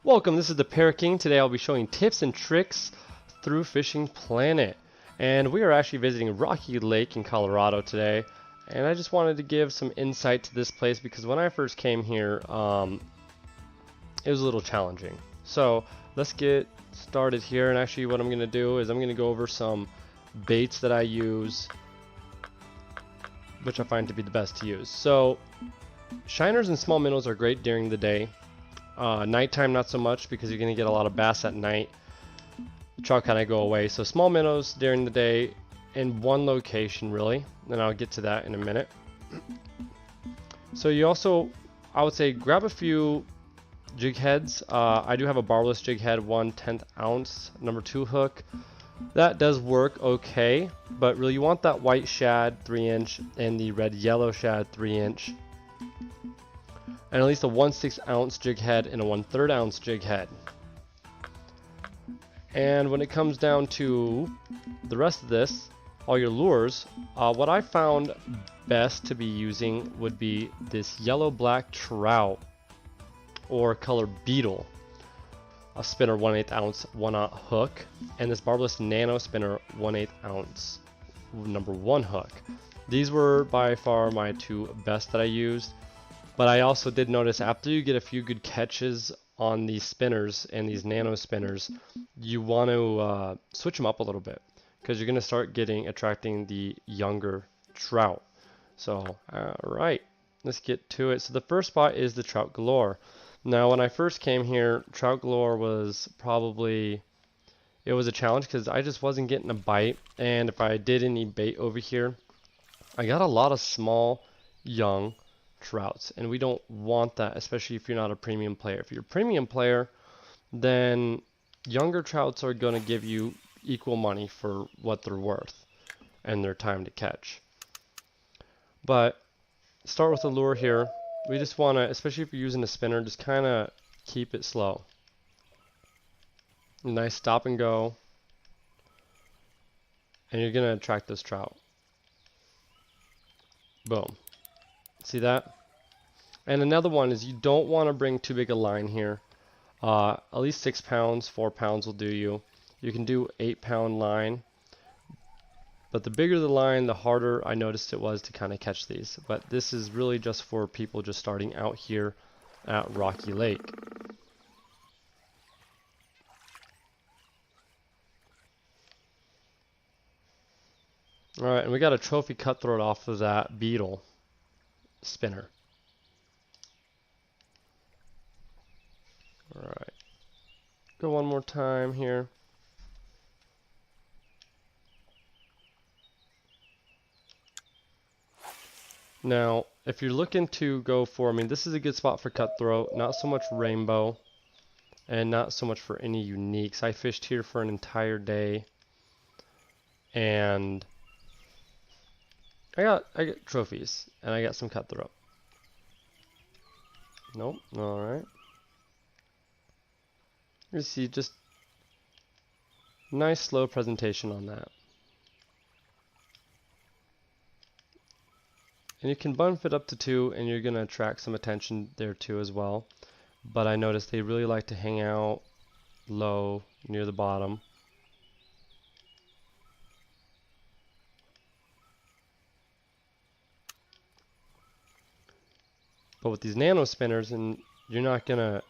Welcome, this is the Parrot King. Today I'll be showing tips and tricks through Fishing Planet. And we are actually visiting Rocky Lake in Colorado today. And I just wanted to give some insight to this place because when I first came here, it was a little challenging. So let's get started here. And actually what I'm going to do is I'm going to go over some baits that I use, which I find to be the best to use. So shiners and small minnows are great during the day. Nighttime not so much because you're going to get a lot of bass at night. Trout kind of go away. So small minnows during the day in one location really, and I'll get to that in a minute. So you also, I would say, grab a few jig heads. I do have a barbless jig head, 1/10 ounce, number 2 hook. That does work okay, but really you want that white shad 3-inch and the red yellow shad 3-inch. And at least a 1/6 ounce jig head and a 1/3 ounce jig head. And when it comes down to the rest of this, all your lures, what I found best to be using would be this yellow black trout or color beetle, a spinner 1/8 ounce 1/0 hook, and this barbless nano spinner 1/8 ounce number 1 hook. These were by far my two best that I used. But I also did notice after you get a few good catches on these spinners and these nano spinners, you want to switch them up a little bit because you're going to start attracting the younger trout. So, alright, let's get to it. So the first spot is the Trout Galore. Now when I first came here, Trout Galore was probably, it was a challenge because I just wasn't getting a bite. And if I did any bait over here, I got a lot of small, young trouts, and we don't want that, especially if you're not a premium player. If you're a premium player, then younger trouts are going to give you equal money for what they're worth and their time to catch. But start with the lure here. We just want to, especially if you're using a spinner, just kind of keep it slow. Nice stop and go, and you're going to attract those trout. Boom. See that? And another one is you don't want to bring too big a line here. At least 6 pounds, 4 pounds will do you. You can do 8-pound line. But the bigger the line, the harder I noticed it was to kind of catch these. But this is really just for people just starting out here at Rocky Lake. Alright, and we got a trophy cutthroat off of that beetle spinner. Alright, go one more time here. Now, if you're looking to go for, I mean, this is a good spot for cutthroat, not so much rainbow, and not so much for any uniques. I fished here for an entire day, and I got trophies, and I got some cutthroat. Nope, alright. You see, just nice slow presentation on that. And you can bump it up to 2 and you're going to attract some attention there too as well. But I noticed they really like to hang out low near the bottom. But with these nano spinners, and you're not going to,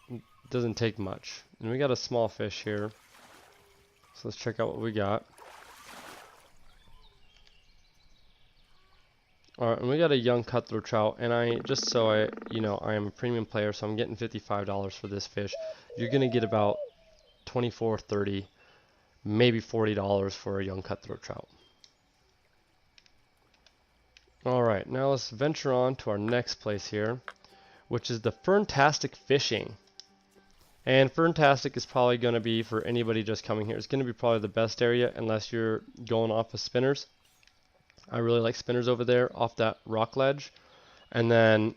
it doesn't take much. And we got a small fish here. So let's check out what we got. Alright, and we got a young cutthroat trout, and I am a premium player, so I'm getting $55 for this fish. You're going to get about $24, $30, maybe $40 for a young cutthroat trout. Alright, now let's venture on to our next place here, which is the Ferntastic Fishing. And Ferntastic is probably going to be, for anybody just coming here, it's going to be probably the best area unless you're going off of spinners. I really like spinners over there off that rock ledge. And then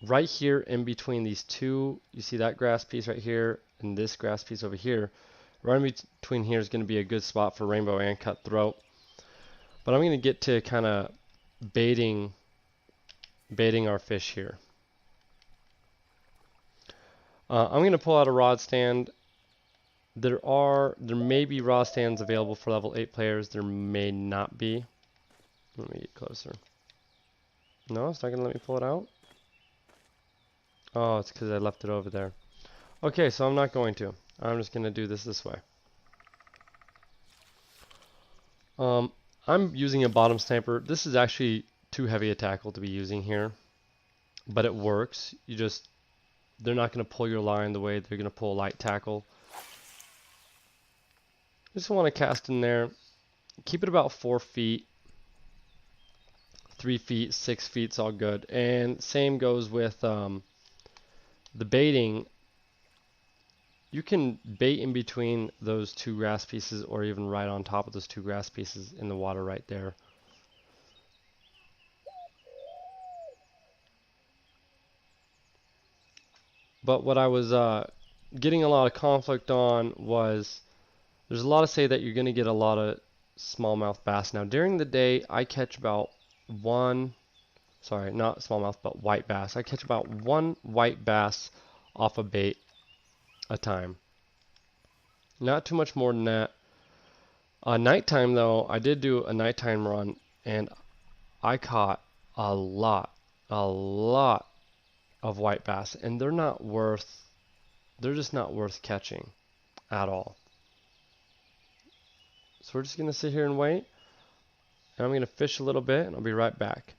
right here in between these two, you see that grass piece right here and this grass piece over here. Right in between here is going to be a good spot for rainbow and cutthroat. But I'm going to get to kind of baiting our fish here. I'm going to pull out a rod stand. There may be rod stands available for level 8 players. There may not be. Let me get closer. No, it's not going to let me pull it out. Oh, it's because I left it over there. Okay, so I'm not going to. I'm just going to do this way. I'm using a bottom sniper. This is actually too heavy a tackle to be using here, but it works. They're not going to pull your line the way they're going to pull a light tackle. Just want to cast in there. Keep it about 4 feet, 3 feet, 6 feet's all good. And same goes with the baiting. You can bait in between those 2 grass pieces or even right on top of those 2 grass pieces in the water right there. But what I was getting a lot of conflict on was there's a lot of say that you're going to get a lot of smallmouth bass. Now during the day I catch about not smallmouth but white bass. I catch about 1 white bass off a bait a time. Not too much more than that. Nighttime though, I did do a nighttime run and I caught a lot of white bass, and they're just not worth catching at all. So we're just gonna sit here and wait, and I'm gonna fish a little bit and I'll be right back.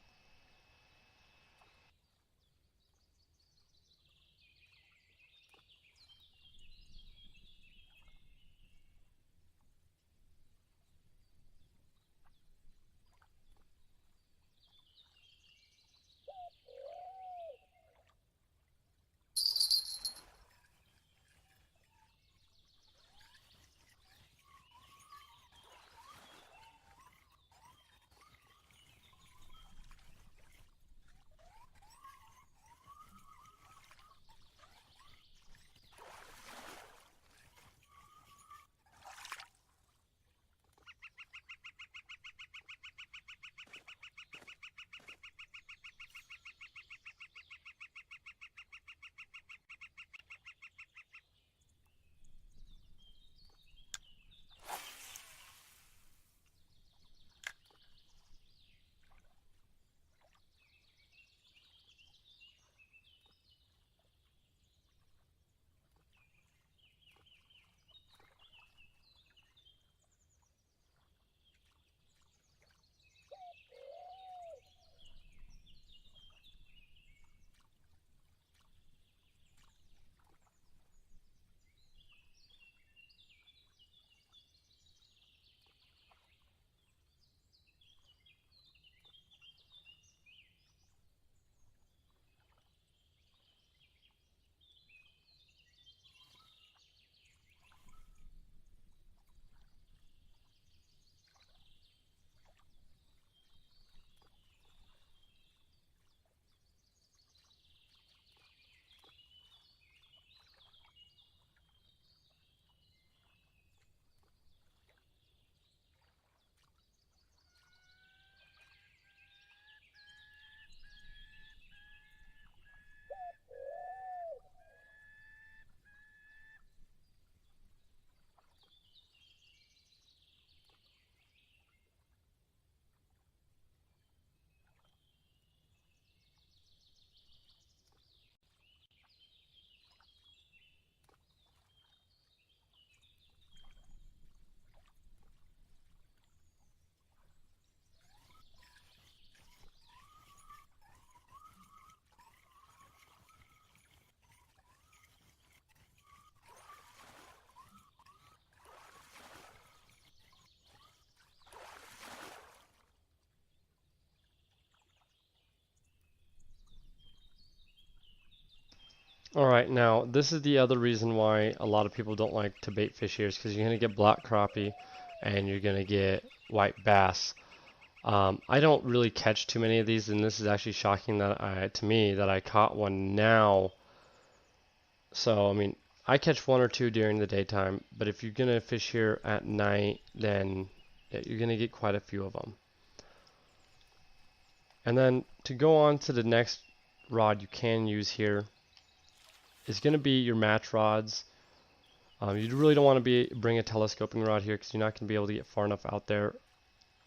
Alright, now this is the other reason why a lot of people don't like to bait fish here, is because you're going to get black crappie and you're going to get white bass. I don't really catch too many of these, and this is actually shocking to me that I caught one now. So, I mean, I catch 1 or 2 during the daytime, but if you're going to fish here at night, then you're going to get quite a few of them. And then to go on to the next rod you can use here, is going to be your match rods. You really don't want to bring a telescoping rod here because you're not going to be able to get far enough out there.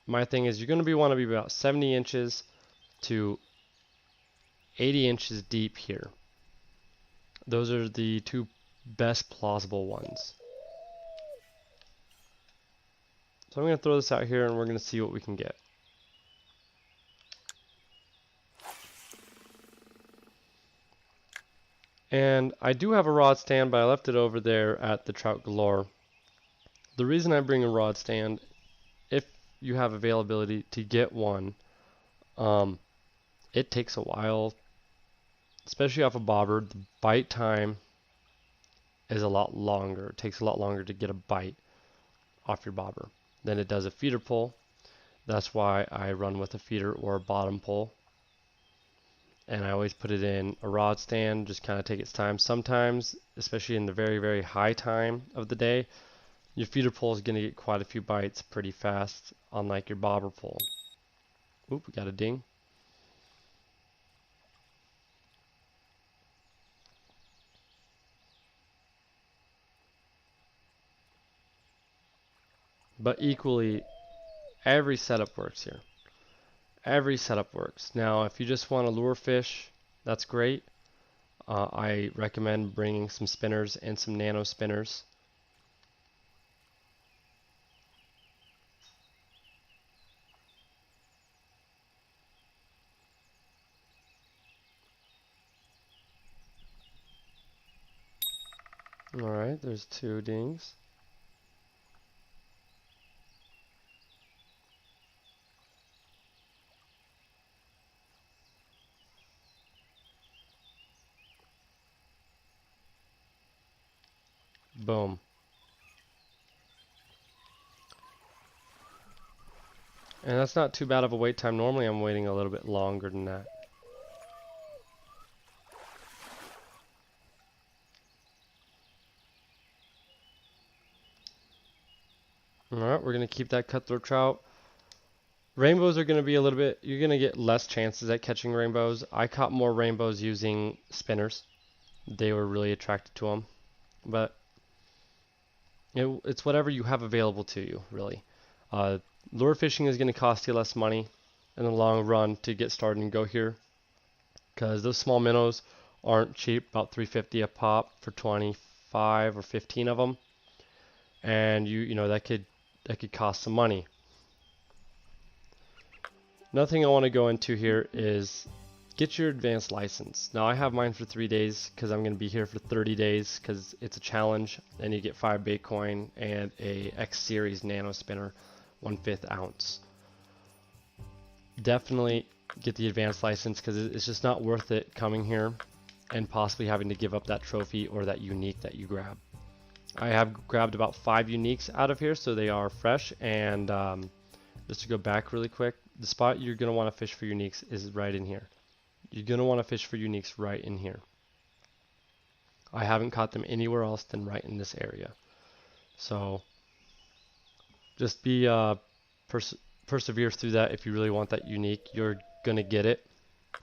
My thing is you're going to want to be about 70 inches to 80 inches deep here. Those are the two best plausible ones. So I'm going to throw this out here and we're going to see what we can get. And I do have a rod stand, but I left it over there at the Trout Galore. The reason I bring a rod stand, if you have availability to get one, it takes a while, especially off a bobber. The bite time is a lot longer. It takes a lot longer to get a bite off your bobber than it does a feeder pull. That's why I run with a feeder or a bottom pull. And I always put it in a rod stand, just kind of take its time. Sometimes, especially in the very, very high time of the day, your feeder pull is going to get quite a few bites pretty fast, unlike your bobber pull. Oop, we got a ding. But equally, every setup works here. Every setup works. Now, if you just want to lure fish, that's great. I recommend bringing some spinners and some nano spinners. Alright, there's 2 dings. Boom. And that's not too bad of a wait time. Normally I'm waiting a little bit longer than that. Alright, we're going to keep that cutthroat trout. Rainbows are going to be a little bit, you're going to get less chances at catching rainbows. I caught more rainbows using spinners. They were really attracted to them. But it's whatever you have available to you, really. Lure fishing is going to cost you less money in the long run to get started and go here, because those small minnows aren't cheap, about $3.50 a pop for 25 or 15 of them, and you know that could cost some money. Another thing I want to go into here is get your advanced license. Now I have mine for 3 days because I'm going to be here for 30 days because it's a challenge, and you get 5 bait coin and a X series nano spinner, 1/5 ounce. Definitely get the advanced license because it's just not worth it coming here and possibly having to give up that trophy or that unique that you grab. I have grabbed about 5 uniques out of here, so they are fresh. And just to go back really quick, the spot you're going to want to fish for uniques is right in here. You're going to want to fish for uniques right in here. I haven't caught them anywhere else than right in this area. So just be persevere through that. If you really want that unique, you're going to get it.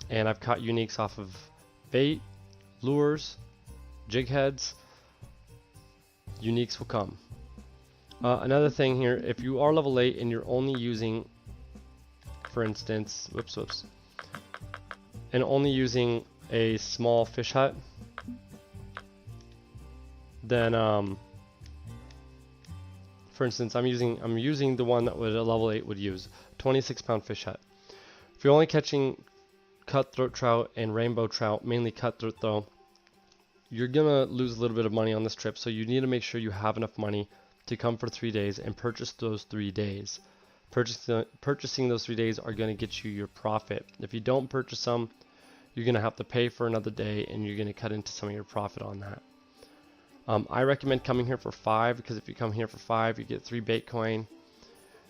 And I've caught uniques off of bait, lures, jig heads. Uniques will come. Another thing here, if you are level 8 and you're only using, for instance, and only using a small fish hut, then for instance, I'm using the one that would a level 8 would use, 26-pound fish hut. If you're only catching cutthroat trout and rainbow trout, mainly cutthroat though, you're gonna lose a little bit of money on this trip, so you need to make sure you have enough money to come for 3 days and purchase those 3 days. Purchasing those 3 days are going to get you your profit. If you don't purchase them, you're going to have to pay for another day, and you're going to cut into some of your profit on that. I recommend coming here for 5, because if you come here for 5, you get 3 bait coin.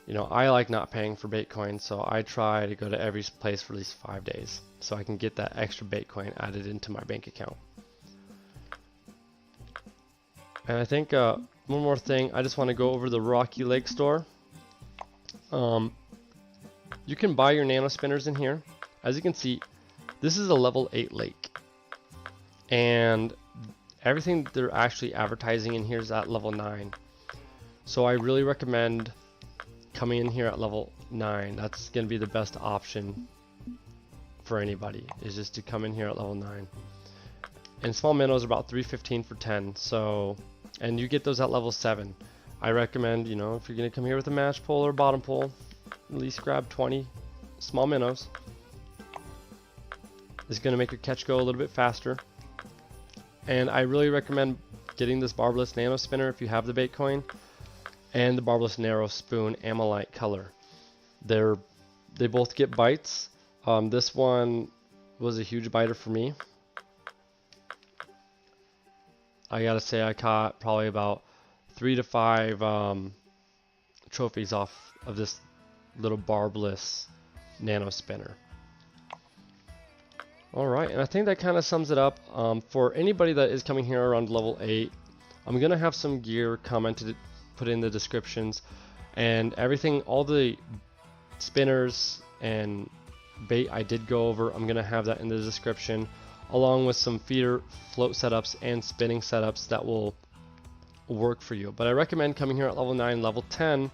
You know, I like not paying for bait coin, so I try to go to every place for at least 5 days, so I can get that extra bait coin added into my bank account. And I think one more thing, I just want to go over the Rocky Lake store. You can buy your nano spinners in here. As you can see, this is a level 8 lake. and everything they're actually advertising in here is at level 9. So I really recommend coming in here at level 9. That's going to be the best option for anybody, is just to come in here at level 9. And small minnows are about 315 for 10. So, and you get those at level 7. I recommend, you know, if you're going to come here with a match pole or bottom pole, at least grab 20 small minnows. It's going to make your catch go a little bit faster. And I really recommend getting this barbless nano spinner if you have the bait coin, and the barbless narrow spoon amylite color. They both get bites. This one was a huge biter for me. I gotta say, I caught probably about 3 to 5 trophies off of this little barbless nano spinner. Alright, and I think that kind of sums it up. For anybody that is coming here around level 8, I'm gonna have some gear commented, put in the descriptions, and everything, all the spinners and bait I did go over, I'm gonna have that in the description, along with some feeder float setups and spinning setups that will work for you. But I recommend coming here at level 9, level 10,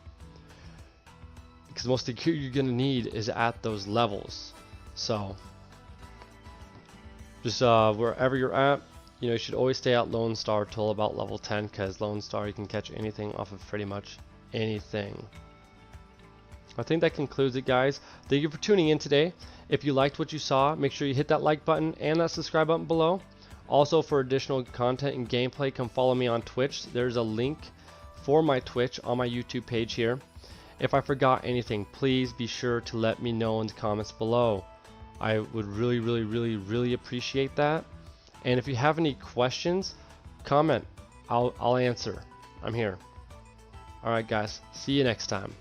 because most of the gear you're gonna need is at those levels. So just wherever you're at, you know, you should always stay at Lone Star till about level 10, because Lone Star you can catch anything off of pretty much anything. I think that concludes it, guys. Thank you for tuning in today. If you liked what you saw, make sure you hit that like button and that subscribe button below. Also, for additional content and gameplay, come follow me on Twitch. There's a link for my Twitch on my YouTube page here. If I forgot anything, please be sure to let me know in the comments below. I would really appreciate that. And if you have any questions, comment. I'll answer. I'm here. Alright guys, see you next time.